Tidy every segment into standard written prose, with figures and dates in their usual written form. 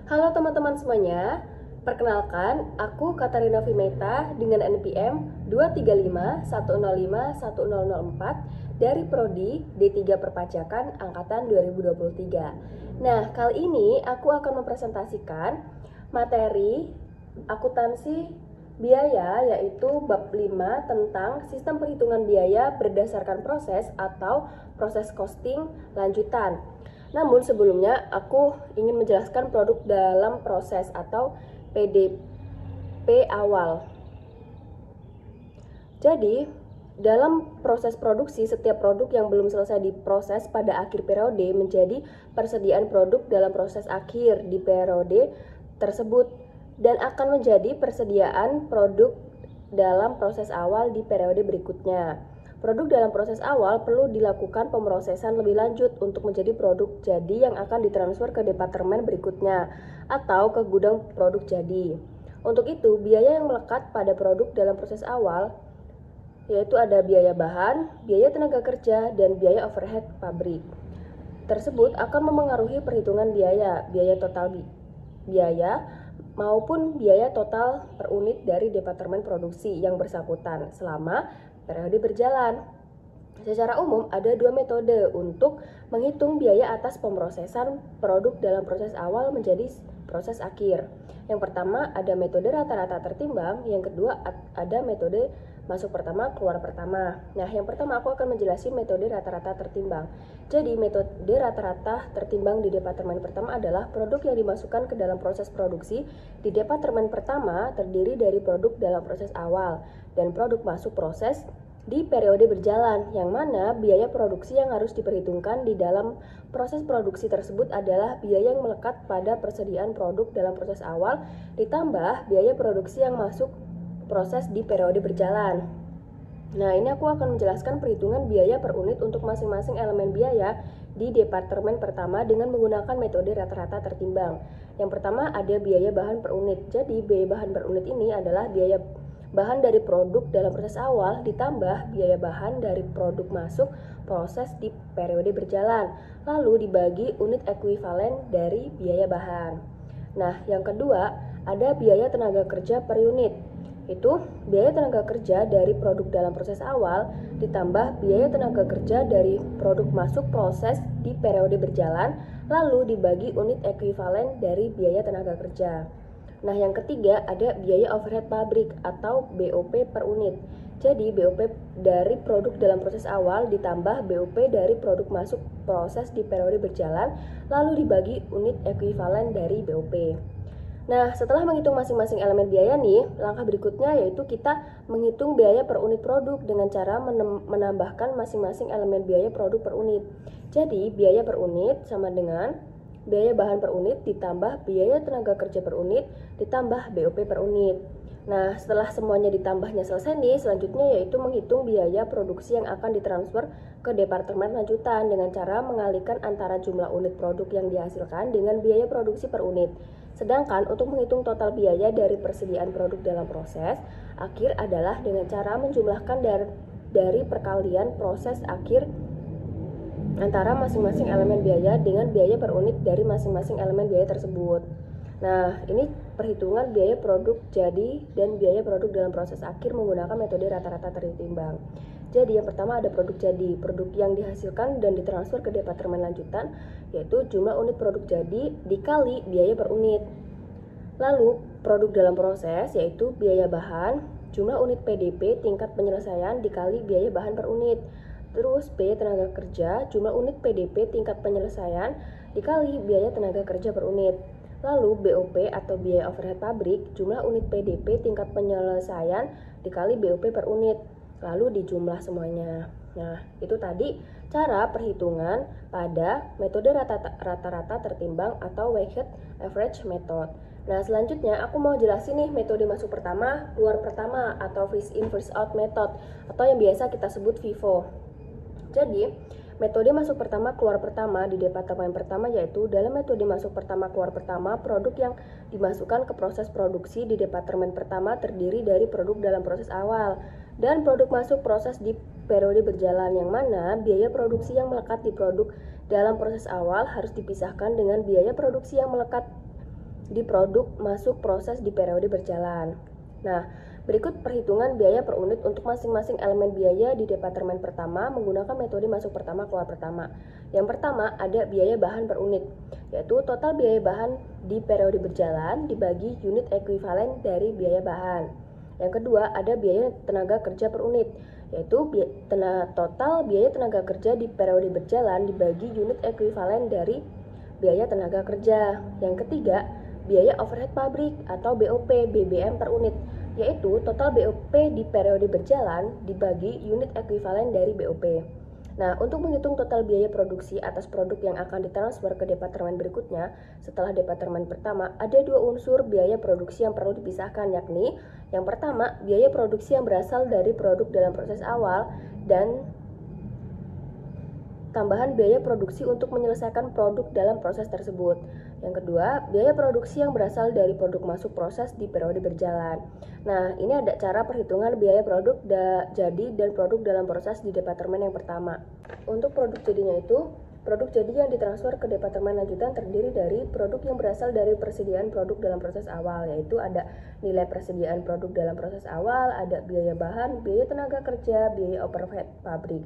Halo teman-teman semuanya, perkenalkan aku Katarina Vimeta dengan NPM 23510510004 dari Prodi D3 Perpajakan Angkatan 2023. Nah, kali ini aku akan mempresentasikan materi akuntansi biaya, yaitu bab 5 tentang sistem perhitungan biaya berdasarkan proses atau proses costing lanjutan. Namun sebelumnya aku ingin menjelaskan produk dalam proses atau PDP awal. Jadi, dalam proses produksi, setiap produk yang belum selesai diproses pada akhir periode menjadi persediaan produk dalam proses akhir di periode tersebut dan akan menjadi persediaan produk dalam proses awal di periode berikutnya. Produk dalam proses awal perlu dilakukan pemrosesan lebih lanjut untuk menjadi produk jadi yang akan ditransfer ke departemen berikutnya atau ke gudang produk jadi. Untuk itu, biaya yang melekat pada produk dalam proses awal yaitu ada biaya bahan, biaya tenaga kerja, dan biaya overhead pabrik. Tersebut akan memengaruhi perhitungan biaya total biaya maupun biaya total per unit dari departemen produksi yang bersangkutan selama periode berjalan. Secara umum ada dua metode untuk menghitung biaya atas pemrosesan produk dalam proses awal menjadi proses akhir. Yang pertama ada metode rata-rata tertimbang, yang kedua ada metode masuk pertama keluar pertama. Nah, yang pertama aku akan menjelaskan metode rata-rata tertimbang. Jadi metode rata-rata tertimbang di departemen pertama adalah produk yang dimasukkan ke dalam proses produksi di departemen pertama terdiri dari produk dalam proses awal dan produk masuk proses di periode berjalan, yang mana biaya produksi yang harus diperhitungkan di dalam proses produksi tersebut adalah biaya yang melekat pada persediaan produk dalam proses awal ditambah biaya produksi yang masuk proses di periode berjalan. Nah, ini aku akan menjelaskan perhitungan biaya per unit untuk masing-masing elemen biaya di departemen pertama dengan menggunakan metode rata-rata tertimbang. Yang pertama ada biaya bahan per unit. Jadi biaya bahan per unit ini adalah biaya bahan dari produk dalam proses awal ditambah biaya bahan dari produk masuk proses di periode berjalan, lalu dibagi unit ekuivalen dari biaya bahan. Nah, yang kedua ada biaya tenaga kerja per unit. Itu biaya tenaga kerja dari produk dalam proses awal ditambah biaya tenaga kerja dari produk masuk proses di periode berjalan, lalu dibagi unit ekuivalen dari biaya tenaga kerja. Nah, yang ketiga ada biaya overhead pabrik atau BOP per unit. Jadi BOP dari produk dalam proses awal ditambah BOP dari produk masuk proses di periode berjalan, lalu dibagi unit ekuivalen dari BOP. Nah, setelah menghitung masing-masing elemen biaya nih, langkah berikutnya yaitu kita menghitung biaya per unit produk dengan cara menambahkan masing-masing elemen biaya produk per unit. Jadi, biaya per unit sama dengan biaya bahan per unit ditambah biaya tenaga kerja per unit ditambah BOP per unit. Nah, setelah semuanya ditambahnya selesai nih, selanjutnya yaitu menghitung biaya produksi yang akan ditransfer ke departemen lanjutan dengan cara mengalihkan antara jumlah unit produk yang dihasilkan dengan biaya produksi per unit. Sedangkan untuk menghitung total biaya dari persediaan produk dalam proses akhir adalah dengan cara menjumlahkan dari perkalian proses akhir antara masing-masing elemen biaya dengan biaya per unit dari masing-masing elemen biaya tersebut. Nah, ini perhitungan biaya produk jadi dan biaya produk dalam proses akhir menggunakan metode rata-rata tertimbang. Jadi yang pertama ada produk jadi, produk yang dihasilkan dan ditransfer ke departemen lanjutan, yaitu jumlah unit produk jadi dikali biaya per unit. Lalu produk dalam proses yaitu biaya bahan, jumlah unit PDP tingkat penyelesaian dikali biaya bahan per unit. Terus biaya tenaga kerja, jumlah unit PDP tingkat penyelesaian dikali biaya tenaga kerja per unit. Lalu BOP atau biaya overhead pabrik, jumlah unit PDP tingkat penyelesaian dikali BOP per unit. Lalu dijumlah semuanya. Nah, itu tadi cara perhitungan pada metode rata-rata tertimbang atau weighted average method. Nah, selanjutnya aku mau jelasin nih metode masuk pertama, keluar pertama atau first in first out method atau yang biasa kita sebut FIFO. Jadi, metode masuk pertama keluar pertama di departemen pertama yaitu dalam metode masuk pertama keluar pertama, produk yang dimasukkan ke proses produksi di departemen pertama terdiri dari produk dalam proses awal dan produk masuk proses di periode berjalan, yang mana biaya produksi yang melekat di produk dalam proses awal harus dipisahkan dengan biaya produksi yang melekat di produk masuk proses di periode berjalan. Nah, berikut perhitungan biaya per unit untuk masing-masing elemen biaya di departemen pertama menggunakan metode masuk pertama keluar pertama. Yang pertama ada biaya bahan per unit, yaitu total biaya bahan di periode berjalan dibagi unit ekuivalen dari biaya bahan. Yang kedua ada biaya tenaga kerja per unit, yaitu total biaya tenaga kerja di periode berjalan dibagi unit ekuivalen dari biaya tenaga kerja. Yang ketiga, biaya overhead pabrik atau BOP BBM per unit, yaitu total BOP di periode berjalan dibagi unit ekuivalen dari BOP. Nah, untuk menghitung total biaya produksi atas produk yang akan ditransfer ke departemen berikutnya setelah departemen pertama, ada dua unsur biaya produksi yang perlu dipisahkan, yakni yang pertama, biaya produksi yang berasal dari produk dalam proses awal dan tambahan biaya produksi untuk menyelesaikan produk dalam proses tersebut. Yang kedua, biaya produksi yang berasal dari produk masuk proses di periode berjalan. Nah, ini ada cara perhitungan biaya produk jadi dan produk dalam proses di departemen yang pertama. Untuk produk jadinya itu, produk jadi yang ditransfer ke departemen lanjutan terdiri dari produk yang berasal dari persediaan produk dalam proses awal, yaitu ada nilai persediaan produk dalam proses awal, ada biaya bahan, biaya tenaga kerja, biaya overhead pabrik.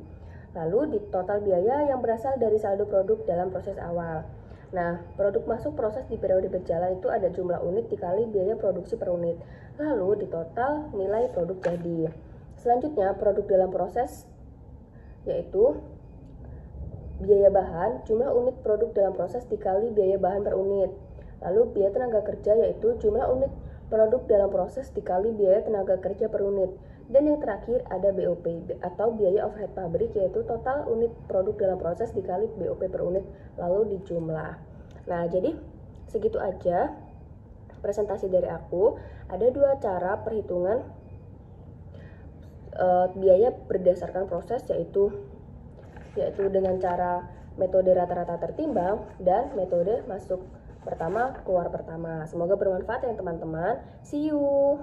Lalu di total biaya yang berasal dari saldo produk dalam proses awal. Nah, produk masuk proses di periode berjalan itu ada jumlah unit dikali biaya produksi per unit. Lalu di total nilai produk jadi. Selanjutnya, produk dalam proses yaitu biaya bahan, jumlah unit produk dalam proses dikali biaya bahan per unit. Lalu biaya tenaga kerja yaitu jumlah unit produk dalam proses dikali biaya tenaga kerja per unit. Dan yang terakhir ada BOP atau biaya overhead pabrik, yaitu total unit produk dalam proses dikali BOP per unit lalu dijumlah. Nah, jadi segitu aja presentasi dari aku. Ada dua cara perhitungan biaya berdasarkan proses, yaitu dengan cara metode rata-rata tertimbang dan metode masuk pertama keluar pertama. Semoga bermanfaat ya teman-teman. See you.